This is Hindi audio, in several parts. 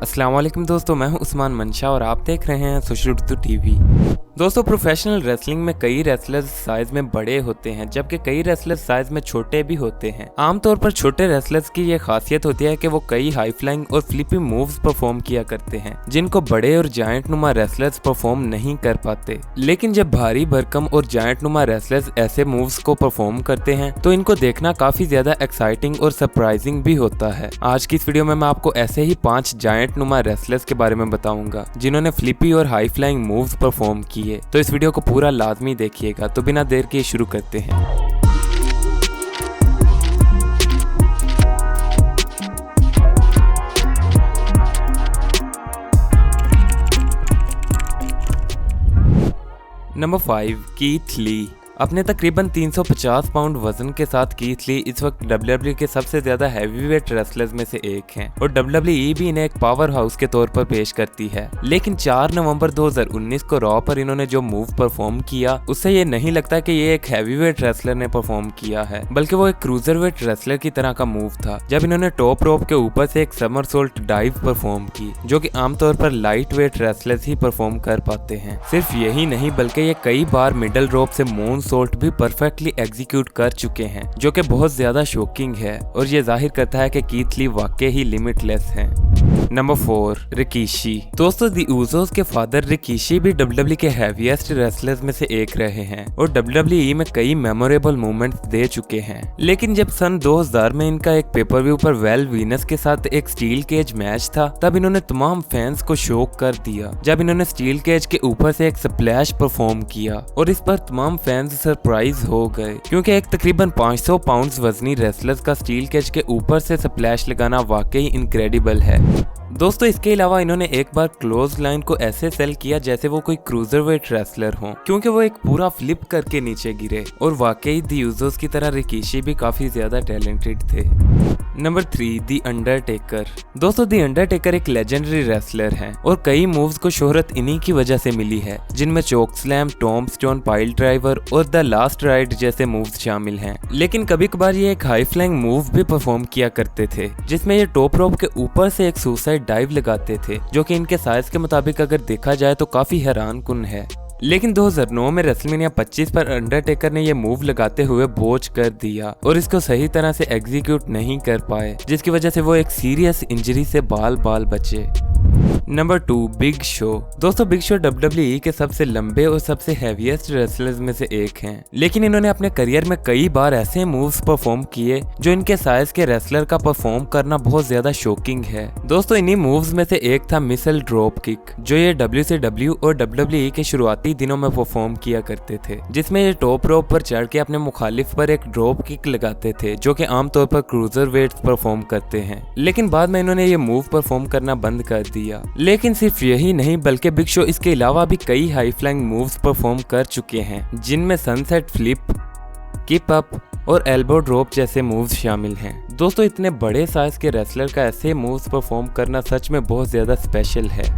अस्सलाम वालेकुम दोस्तों, मैं हूं उस्मान मंशा और आप देख रहे हैं सुश्रुतु टीवी। दोस्तों, प्रोफेशनल रेसलिंग में कई रेसलर्स साइज में बड़े होते हैं जबकि कई रेसलर्स साइज में छोटे भी होते हैं। आमतौर पर छोटे रेसलर्स की ये खासियत होती है कि वो कई हाई फ्लाइंग और फ्लिपी मूव्स परफॉर्म किया करते हैं जिनको बड़े और जायंट नुमा रेसलर्स परफॉर्म नहीं कर पाते। लेकिन जब भारी भरकम और जायंट नुमा रेसलर्स ऐसे मूव्स को परफॉर्म करते हैं तो इनको देखना काफी ज्यादा एक्साइटिंग और सरप्राइजिंग भी होता है। आज की इस वीडियो में मैं आपको ऐसे ही 5 जायंट नुमा रेसलर्स के बारे में बताऊंगा जिन्होंने फ्लिपी और हाई फ्लाइंग मूव्स परफॉर्म किए। तो इस वीडियो को पूरा लाजमी देखिएगा। तो बिना देर के शुरू करते हैं। Number 5, Keith Lee. अपने तकरीबन 350 पाउंड वजन के साथ कीथ ली इस वक्त WWE के सबसे ज्यादा हैवीवेट रेसलर्स में से एक हैं और WWE भी इन्हें एक पावर हाउस के तौर पर पेश करती है। लेकिन 4 नवंबर 2019 को रॉ पर इन्होंने जो मूव परफॉर्म किया उससे ये नहीं लगता कि ये एक हैवीवेट रेसलर ने परफॉर्म किया है, बल्कि वो एक क्रूजरवेट रेसलर की तरह का मूव था जब इन्होंने टॉप रोप के ऊपर से एक समरसॉल्ट डाइव परफॉर्म की, जो कि आमतौर पर लाइट वेट रेसलर्स ही परफॉर्म कर पाते हैं। सिर्फ यही नहीं बल्कि ये कई बार मिडल रोप से मून सोल्ट भी परफेक्टली एग्जीक्यूट कर चुके हैं, जो कि बहुत ज्यादा शॉकिंग है और ये जाहिर करता है कि कीथ ली वाकई ही लिमिटलेस हैं। Number 4, Rikishi. दोस्तों, दी ऊज़ोस के फादर रिकीशी भी WWE के हैवीएस्ट रेसलर्स में से एक रहे हैं और WWE में कई मेमोरेबल मोमेंट्स दे चुके हैं। लेकिन जब सन 2000 में इनका एक पेपर व्यू पर वेल वीनस के साथ एक स्टील केज मैच था, तब इन्होंने तमाम फैंस को शॉक कर दिया जब इन्होंने स्टील केज के ऊपर से एक स्प्लैश परफॉर्म किया और इस पर तमाम फैंस सरप्राइज हो गए क्योंकि एक तकरीबन 500 पाउंड वजनी रेसलर्स का स्टील केज के ऊपर से स्प्लैश लगाना वाकई इनक्रेडिबल है। दोस्तों, इसके अलावा इन्होंने एक बार क्लोज लाइन को ऐसे सेल किया जैसे वो कोई क्रूजरवेट रेसलर हो, क्योंकि वो एक पूरा फ्लिप करके नीचे गिरे और वाकई दी यूज़र्स की तरह रिकीशी भी काफी ज्यादा टैलेंटेड थे। नंबर 3, दी अंडरटेकर। दोस्तों, दी अंडरटेकर एक लेजेंडरी रेसलर हैं और कई मूव्स को शोहरत इन्हीं की वजह से मिली है, जिनमें चोक स्लैम, टॉम्बस्टोन पाइल ड्राइवर और द लास्ट राइड जैसे मूव्स शामिल हैं। लेकिन कभी कभार ये एक हाई फ्लाइंग मूव भी परफॉर्म किया करते थे जिसमें ये टॉप रोप के ऊपर से एक सुसाइड डाइव लगाते थे, जो कि इनके साइज के मुताबिक अगर देखा जाए तो काफी हैरान कुन है। लेकिन 2009 में रेसलमेनिया 25 पर अंडरटेकर ने ये मूव लगाते हुए बोझ कर दिया और इसको सही तरह से एग्जीक्यूट नहीं कर पाए, जिसकी वजह से वो एक सीरियस इंजरी से बाल बाल बचे। Number 2, big show. दोस्तों, बिग शो WWE के सबसे लंबे और सबसे हैवीएस्ट रेसलर्स में से एक हैं, लेकिन इन्होंने अपने करियर में कई बार ऐसे मूव्स परफॉर्म किए जो इनके साइज के रेसलर का परफॉर्म करना बहुत ज्यादा शॉकिंग है। दोस्तों, इन्हीं मूव्स में से एक था मिसल ड्रॉप किक, जो ये WCW और WWE के शुरुआती दिनों में परफॉर्म किया करते थे, जिसमें ये टॉप रोप पर चढ़ के अपने मुखालिफ पर एक ड्रॉप किक लगाते थे, जो कि आमतौर पर क्रूजर वेट्स परफॉर्म करते हैं। लेकिन बाद में इन्होंने ये मूव परफॉर्म करना बंद कर दिया। लेकिन सिर्फ यही नहीं बल्कि बिग शो इसके अलावा भी कई हाई फ्लाइंग मूव्स परफॉर्म कर चुके हैं, जिनमें सनसेट फ्लिप, किप अप और एल्बो ड्रॉप जैसे मूव्स शामिल हैं। दोस्तों, इतने बड़े साइज के रेसलर का ऐसे मूव्स परफॉर्म करना सच में बहुत ज्यादा स्पेशल है।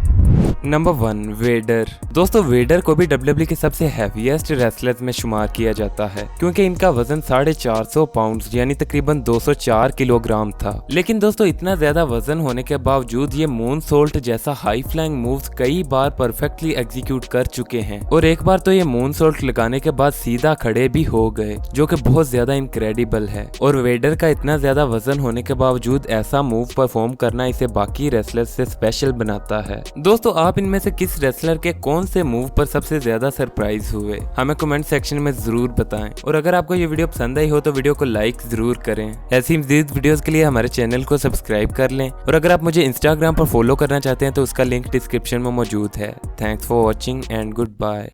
Number 1, Vader. दोस्तों, वेडर को भी WWE के सबसे हैवीएस्ट रेसलर्स में शुमार किया जाता है क्योंकि इनका वजन 450 पाउंड यानी तकरीबन 204 किलोग्राम था। लेकिन दोस्तों, इतना ज्यादा वजन होने के बावजूद ये मून सोल्ट जैसा हाई फ्लाइंग मूव्स कई बार परफेक्टली एग्जीक्यूट कर चुके हैं और एक बार तो ये मून सोल्ट लगाने के बाद सीधा खड़े भी हो गए, जो कि बहुत ज्यादा इनक्रेडिबल है। और वेडर का इतना ज्यादा वजन होने के बावजूद ऐसा मूव परफॉर्म करना इसे बाकी रेसलर्स से स्पेशल बनाता है। दोस्तों, आप इनमें से किस रेसलर के कौन से मूव पर सबसे ज्यादा सरप्राइज हुए, हमें कमेंट सेक्शन में जरूर बताएं। और अगर आपको ये वीडियो पसंद आई हो तो वीडियो को लाइक जरूर करें। ऐसी मज़ीद वीडियोस के लिए हमारे चैनल को सब्सक्राइब कर लें और अगर आप मुझे इंस्टाग्राम पर फॉलो करना चाहते हैं तो उसका लिंक डिस्क्रिप्शन में मौजूद है। Thanks for watching and good bye.